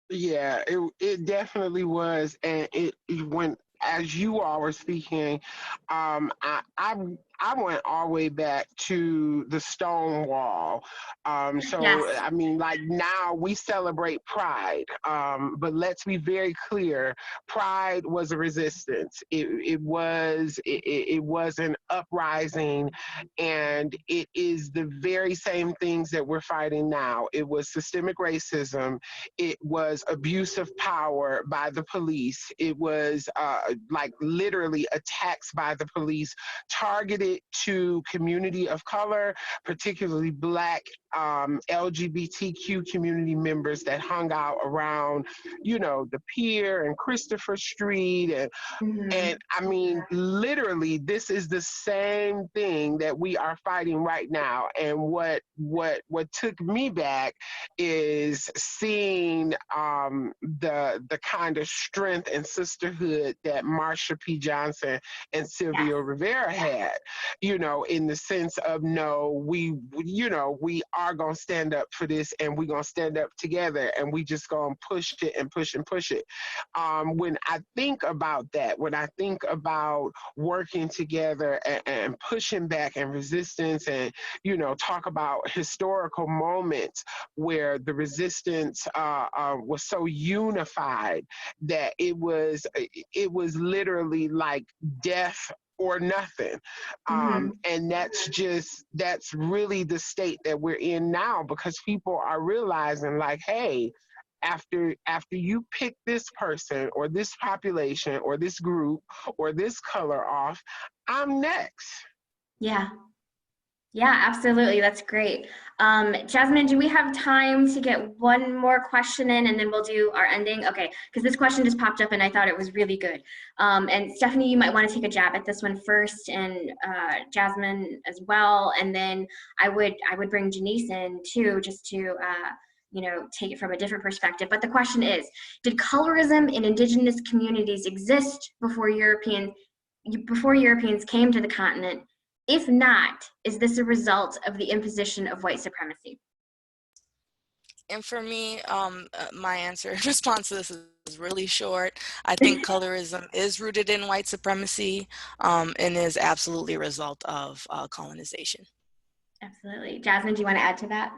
C: Yeah, it definitely was, and it when as you all were speaking, I went all the way back to the Stonewall. So
A: Yes.
C: I mean, like, now we celebrate Pride, but let's be very clear: Pride was a resistance. It was an uprising, and it is the very same things that we're fighting now. It was systemic racism. It was abuse of power by the police. It was like literally attacks by the police targeted to community of color, particularly Black LGBTQ community members that hung out around, the pier and Christopher Street. And I mean, literally, this is the same thing that we are fighting right now. And what took me back is seeing the kind of strength and sisterhood that Marsha P. Johnson and Sylvia Rivera had, in the sense of, no, we are going to stand up for this, and we're going to stand up together, and we just going to push it and push and push it. When I think about that, when I think about working together and pushing back and resistance, and, talk about historical moments where the resistance was so unified that it was literally like death or nothing. And that's really the state that we're in now, because people are realizing, like, hey, after you pick this person or this population or this group or this color off, I'm next.
A: Yeah, absolutely. That's great. Jasmine, do we have time to get one more question in, and then we'll do our ending? Okay, because this question just popped up and I thought it was really good. And Stephanie, you might want to take a jab at this one first, and Jasmine as well. And then I would bring Jeynce in too, just to take it from a different perspective. But the question is, did colorism in Indigenous communities exist before Europeans came to the continent? If not, is this a result of the imposition of white supremacy?
B: And for me, my answer in response to this is really short. I think colorism is rooted in white supremacy and is absolutely a result of colonization.
A: Absolutely. Jasmine, do you want to add to that?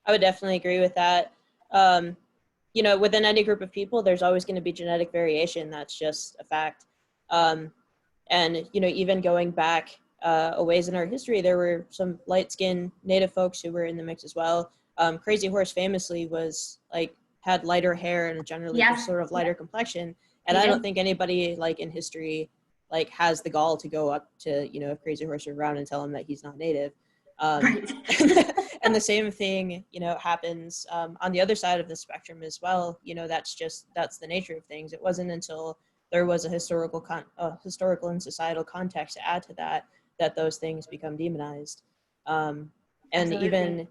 D: I would definitely agree with that. Within any group of people, there's always going to be genetic variation. That's just a fact. And, even going back a ways in our history, there were some light-skinned Native folks who were in the mix as well. Crazy Horse famously had lighter hair and generally just sort of lighter complexion. And I don't think anybody in history has the gall to go up to, if Crazy Horse were around and tell him that he's not Native. And the same thing, happens on the other side of the spectrum as well. That's the nature of things. It wasn't until there was a historical and societal context to add to that those things become demonized. And even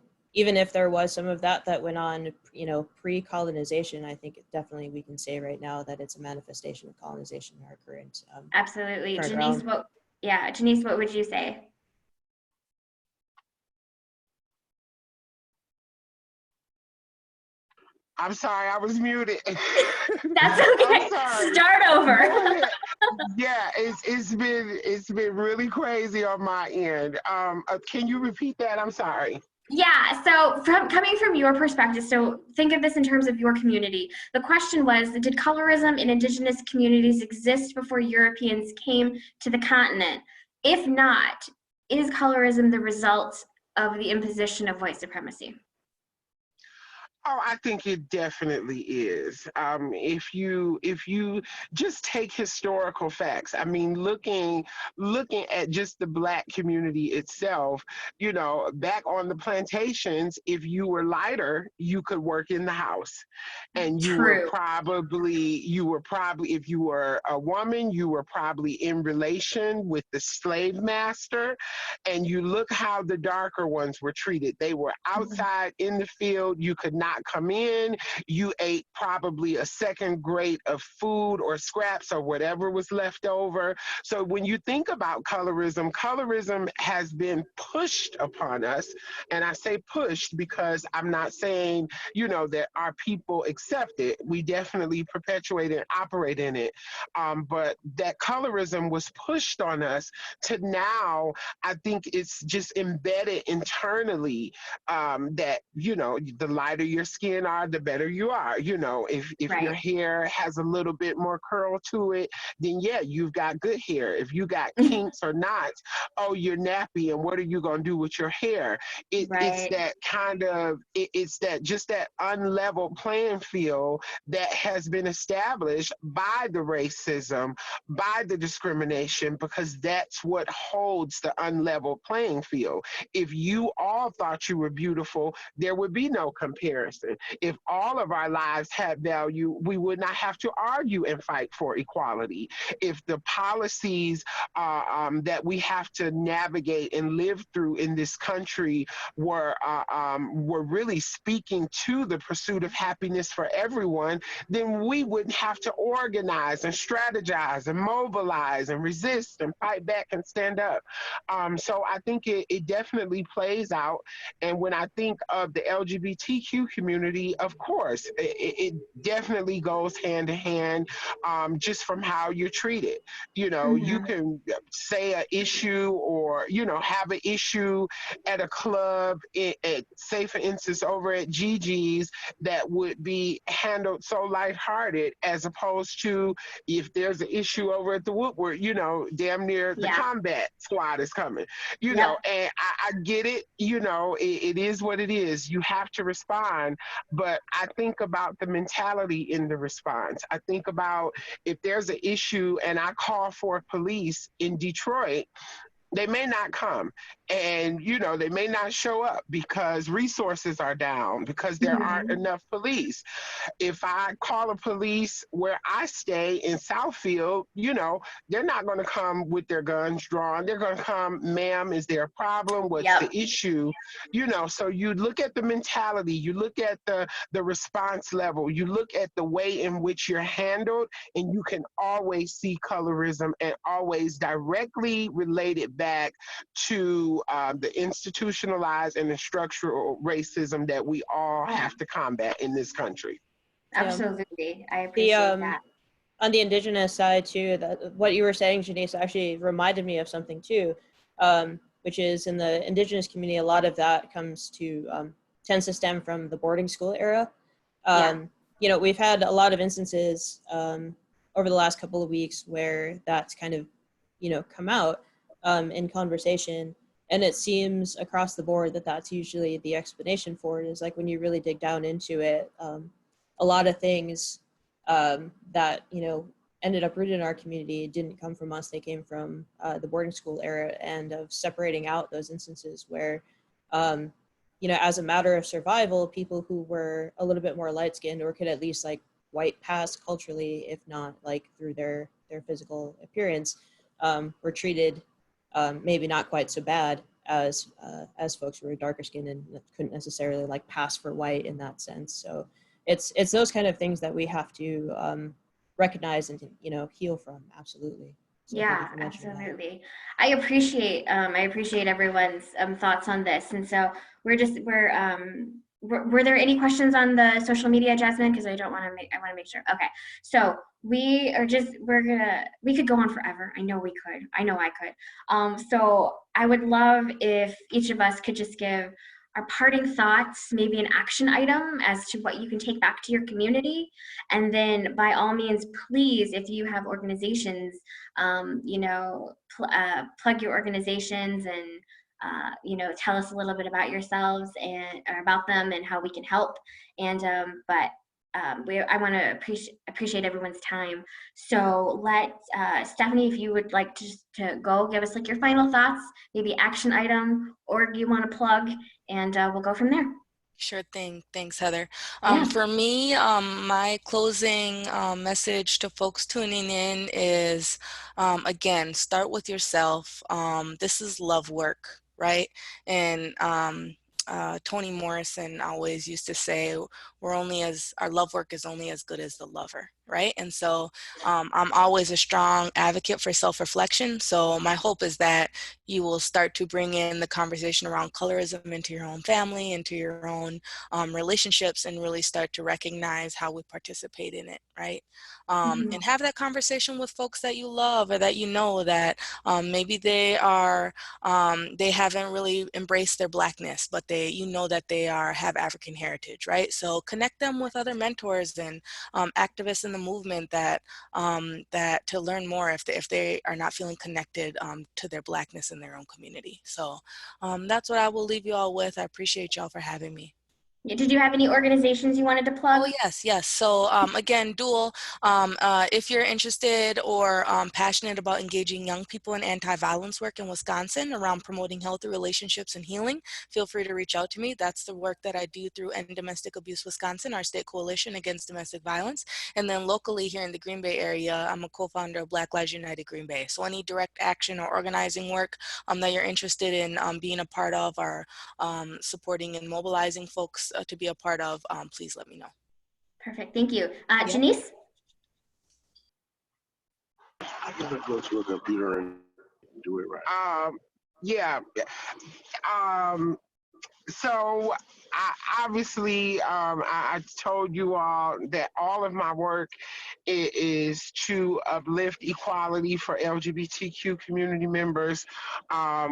D: if there was some of that went on, pre-colonization, I think definitely we can say right now that it's a manifestation of colonization in our current.
A: Absolutely.
D: Current
A: Jeynce, what would you say?
C: I'm sorry, I was muted.
A: That's okay.
C: I'm sorry.
A: Start over.
C: Yeah, it's been really crazy on my end. Can you repeat that? I'm sorry.
A: Yeah, so coming from your perspective, so think of this in terms of your community. The question was, did colorism in Indigenous communities exist before Europeans came to the continent? If not, is colorism the result of the imposition of white supremacy?
C: Oh, I think it definitely is. If you just take historical facts, I mean, looking at just the Black community itself, you know, back on the plantations, if you were lighter, you could work in the house, and you were
A: True.
C: probably if you were a woman, you were probably in relation with the slave master, and you look how the darker ones were treated. They were outside in the field. You could not come in. You ate probably a second grade of food or scraps or whatever was left over. So when you think about colorism, colorism has been pushed upon us. And I say pushed because I'm not saying, you know, that our people accept it. We definitely perpetuate and operate in it. But that colorism was pushed on us to now, I think it's just embedded internally, that, you know, the lighter your skin are, the better you are. You know, if
A: Right.
C: your hair has a little bit more curl to it, then yeah, you've got good hair. If you got kinks or knots, oh, you're nappy, and what are you going to do with your hair? It's
A: Right.
C: that kind of, it's that just that unlevel playing field that has been established by the racism, by the discrimination, because that's what holds the unlevel playing field. If you all thought you were beautiful, there would be no comparison. If all of our lives had value, we would not have to argue and fight for equality. If the policies that we have to navigate and live through in this country were really speaking to the pursuit of happiness for everyone, then we wouldn't have to organize and strategize and mobilize and resist and fight back and stand up. So I think it definitely plays out. And when I think of the LGBTQ community, of course, it definitely goes hand in hand, just from how you're treated. You know, you can say an issue or, you know, have an issue at a club, say for instance, over at Gigi's, that would be handled so lighthearted, as opposed to if there's an issue over at the Woodward, you know, damn near the combat squad is coming, you know, and I get it, you know, it is what it is. You have to respond, but I think about the mentality in the response. I think about if there's an issue and I call for police in Detroit, they may not come, and you know, they may not show up because resources are down, because there aren't enough police. If I call a police where I stay in Southfield, you know, they're not going to come with their guns drawn. They're going to come, ma'am, is there a problem? What's the issue? You know, so you look at the mentality, you look at the response level, you look at the way in which you're handled, and you can always see colorism and always directly relate it back to the institutionalized and the structural racism that we all have to combat in this country.
A: Absolutely. I appreciate that.
D: On the Indigenous side too, that what you were saying, Jeynce, actually reminded me of something too, which is in the Indigenous community, a lot of that tends to stem from the boarding school era. You know, we've had a lot of instances over the last couple of weeks where that's kind of, you know, come out in conversation, and it seems across the board that that's usually the explanation for it. Is like when you really dig down into it, a lot of things that, you know, ended up rooted in our community didn't come from us. They came from the boarding school era, and of separating out those instances where, you know, as a matter of survival, people who were a little bit more light-skinned or could at least like white pass culturally, if not like through their physical appearance, were treated maybe not quite so bad as folks who were darker skinned and couldn't necessarily like pass for white in that sense. So it's those kind of things that we have to recognize and, you know, heal from. Absolutely. So
A: yeah, absolutely. I appreciate everyone's thoughts on this, and so we're were there any questions on the social media, Jasmine? Because I want to make sure. Okay, so we could go on forever. I know we could. I know I could. So I would love if each of us could just give our parting thoughts, maybe an action item as to what you can take back to your community. And then by all means, please, if you have organizations, plug your organizations and tell us a little bit about yourselves or about them and how we can help. And I want to appreciate everyone's time. So Stephanie, if you would like to go give us like your final thoughts, maybe action item, or you want to plug, and we'll go from there.
B: Sure thing. Thanks, Heather.
A: Yeah.
B: For me, my closing message to folks tuning in is, again, start with yourself. This is love work, right? And Toni Morrison always used to say, our love work is only as good as the lover, right? And so I'm always a strong advocate for self-reflection. So my hope is that you will start to bring in the conversation around colorism into your own family, into your own relationships, and really start to recognize how we participate in it, right? And have that conversation with folks that you love or that you know that maybe they haven't really embraced their Blackness, but that they have African heritage, right? So connect them with other mentors and activists in the movement that to learn more if they are not feeling connected to their Blackness in their own community. So that's what I will leave you all with. I appreciate y'all for having me.
A: Did you have any organizations you wanted to plug?
B: Oh, yes. So again, Dual, if you're interested or passionate about engaging young people in anti-violence work in Wisconsin around promoting healthy relationships and healing, feel free to reach out to me. That's the work that I do through End Domestic Abuse Wisconsin, our state coalition against domestic violence. And then locally here in the Green Bay area, I'm a co-founder of Black Lives United Green Bay. So any direct action or organizing work that you're interested in being a part of or supporting and mobilizing folks to be a part of, please let me know.
A: Perfect, thank you. Jeynce?
E: I'm gonna go to a computer and do it right.
C: So I told you all that all of my work is to uplift equality for LGBTQ community members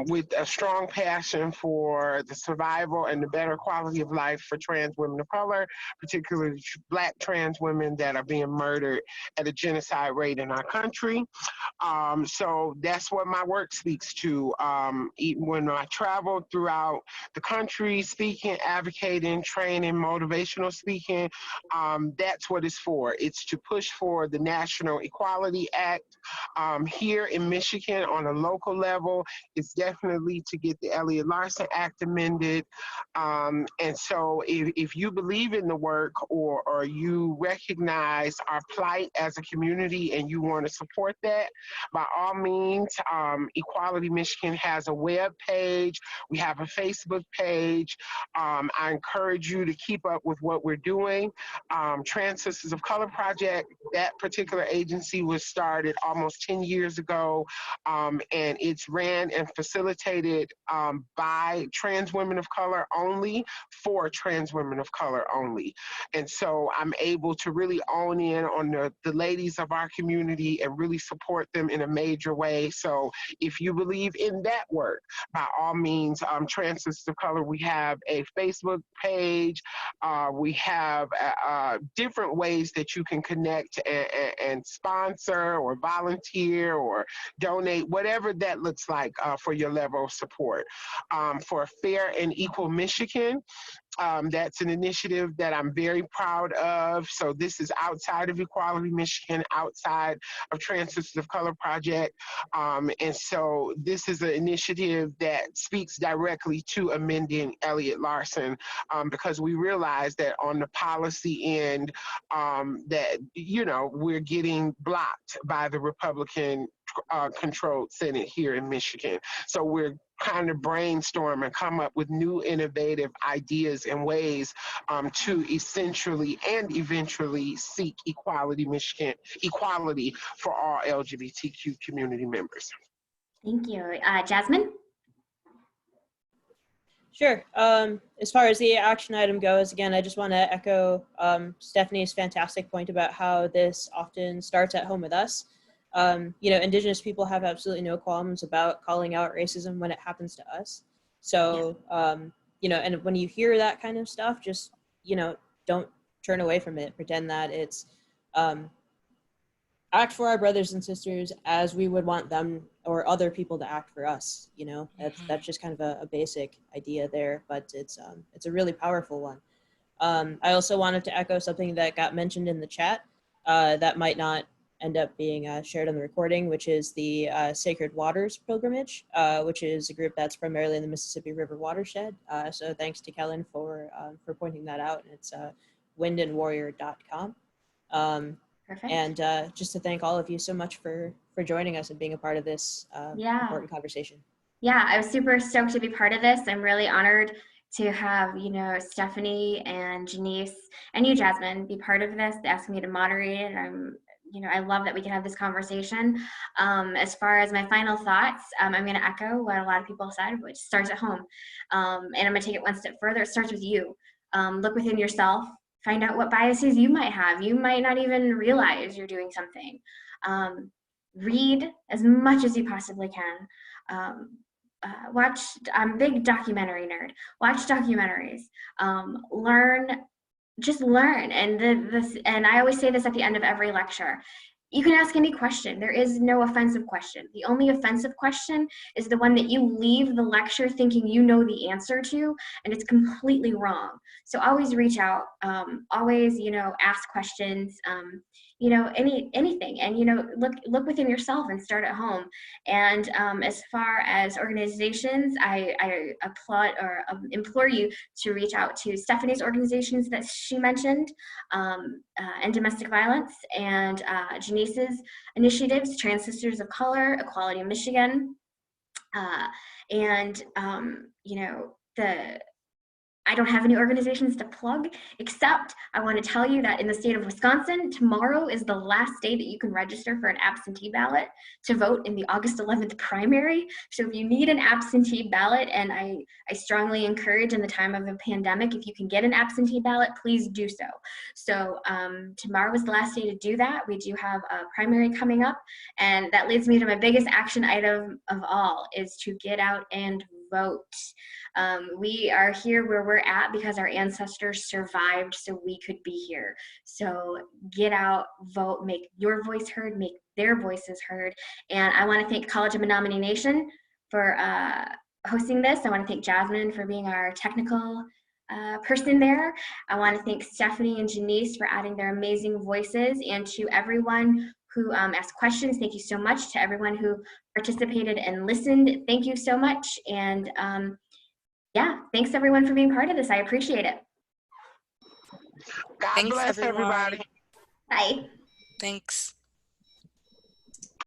C: with a strong passion for the survival and the better quality of life for trans women of color, particularly Black trans women that are being murdered at a genocide rate in our country. So that's what my work speaks to. Even when I travel throughout the country, speaking, advocating, training, motivational speaking, that's what it's for. It's to push for the National Equality Act. Here in Michigan on a local level, it's definitely to get the Elliott Larson Act amended. And so if you believe in the work or you recognize our plight as a community and you want to support that, by all means, Equality Michigan has a web page. We have a Facebook page. I encourage you to keep up with what we're doing. Transistors of Color Project, that particular agency was started almost 10 years ago, and it's ran and facilitated by trans women of color only, for trans women of color only. And so I'm able to really own in on the ladies of our community and really support them in a major way. So if you believe in that work, by all means, Transistors of Color, we have a Facebook page. We have different ways that you can connect and sponsor or volunteer or donate, whatever that looks like for your level of support. For Fair and Equal Michigan, that's an initiative that I'm very proud of. So this is outside of Equality Michigan, outside of Transistors of Color Project. And so this is an initiative that speaks directly to amending Elliott Larson, because we realize that on the policy end, that, we're getting blocked by the Republican controlled Senate here in Michigan. So we're kind of brainstorm and come up with new innovative ideas and ways to essentially and eventually seek equality for all LGBTQ community members.
A: Thank you. Jasmine?
D: Sure. As far as the action item goes, again, I just want to echo Stephanie's fantastic point about how this often starts at home with us. You know, Indigenous people have absolutely no qualms about calling out racism when it happens to us. So, you know, and when you hear that kind of stuff, just, you know, don't turn away from it. Pretend that it's act for our brothers and sisters as we would want them or other people to act for us. You know, that's just kind of a basic idea there, but it's a really powerful one. I also wanted to echo something that got mentioned in the chat that might not end up being shared on the recording, which is the Sacred Waters Pilgrimage, which is a group that's primarily in the Mississippi River watershed. So thanks to Kellen for pointing that out. And it's windandwarrior.com.
A: Perfect.
D: And just to thank all of you so much for joining us and being a part of this important conversation.
A: Yeah, I was super stoked to be part of this. I'm really honored to have, you know, Stephanie and Jeynce and you, Jasmine, be part of this, asking me to moderate it. You know, I love that we can have this conversation. As far as my final thoughts, I'm going to echo what a lot of people said, which starts at home. And I'm going to take it one step further. It starts with you. Look within yourself. Find out what biases you might have. You might not even realize you're doing something. Read as much as you possibly can. Watch, I'm a big documentary nerd. Watch documentaries. Just learn. And I always say this at the end of every lecture. You can ask any question. There is no offensive question. The only offensive question is the one that you leave the lecture thinking you know the answer to, and it's completely wrong. So always reach out. Always, you know, ask questions. You know, anything, and you know, look within yourself and start at home. And as far as organizations, I applaud or implore you to reach out to Stephanie's organizations that she mentioned, and domestic violence, and Jeynce's initiatives, Transistors of Color, Equality in Michigan, and you know, I don't have any organizations to plug, except I want to tell you that in the state of Wisconsin, tomorrow is the last day that you can register for an absentee ballot to vote in the August 11th primary. So if you need an absentee ballot, and I strongly encourage in the time of a pandemic, if you can get an absentee ballot, please do so. So tomorrow is the last day to do that. We do have a primary coming up, and that leads me to my biggest action item of all, is to get out and vote. We are here where we're at because our ancestors survived so we could be here. So get out, vote, make your voice heard, make their voices heard. And I want to thank College of Menominee Nation for hosting this. I want to thank Jasmine for being our technical person there. I want to thank Stephanie and Jeynce for adding their amazing voices, and to everyone who asked questions, thank you so much. To everyone who participated and listened, thank you so much. And yeah, thanks everyone for being part of this. I appreciate it.
C: God bless everybody.
A: Bye.
B: Thanks.